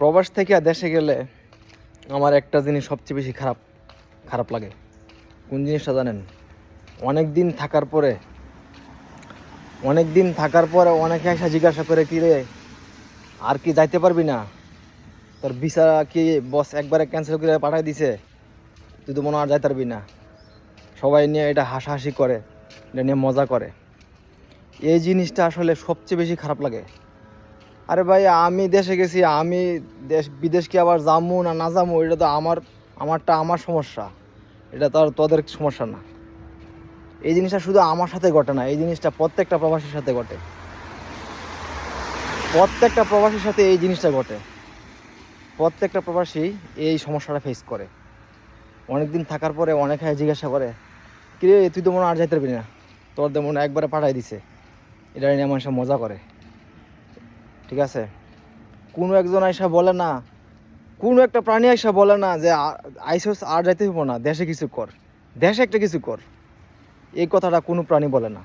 প্রবাস থেকে দেশে গেলে আমার একটা জিনিস সবচেয়ে বেশি খারাপ লাগে। কোন জিনিসটা জানেন? অনেক দিন থাকার পরে অনেকে এসে জিজ্ঞাসা করে, কি রে আর কি যাইতে পারবি না? তোর ভিসা কি বস একবারে ক্যান্সেল করে পাঠাই দিছে? তুই তো মনে হয় আর যাইতে পারবি না। সবাই নিয়ে এটা হাসাহাসি করে, এটা নিয়ে মজা করে। এই জিনিসটা আসলে সবচেয়ে বেশি খারাপ লাগে। আরে ভাই, আমি দেশে গেছি, আমি বিদেশ কি আবার যামু না যামু, এটা তো আমার সমস্যা, এটা তো আর তোদের সমস্যা না। এই জিনিসটা শুধু আমার সাথে ঘটে না, এই জিনিসটা প্রত্যেকটা প্রবাসীর সাথে ঘটে। প্রত্যেকটা প্রবাসীর সাথে এই জিনিসটা ঘটে। প্রত্যেকটা প্রবাসী এই সমস্যাটা ফেস করে। অনেকদিন থাকার পরে অনেকে জিজ্ঞাসা করে, কিরে তুই তো মনে আর যাইতে পারবি না, তোর তো মনে একবারে পাঠাই দিছে। এটা নিয়ে মানুষ মজা করে, ঠিক আছে? কোনো একজন আইসা বলে না, কোনো একটা প্রাণী আইসা বলে না যে আইসোস আর যাইতে হইব না, দেশে কিছু কর, দেশে একটা কিছু কর। এই কথাটা কোনো প্রাণী বলে না।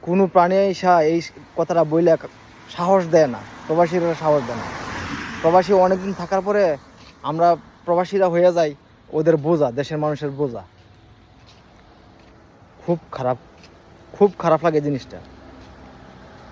কোনো প্রাণী আইসা এই কথাটা বইলে সাহস দেয় না, প্রবাসীরা সাহস দেয় না। প্রবাসী অনেকদিন থাকার পরে আমরা প্রবাসীরা হয়ে যাই ওদের বোঝা, দেশের মানুষের বোঝা। খুব খারাপ লাগে জিনিসটা।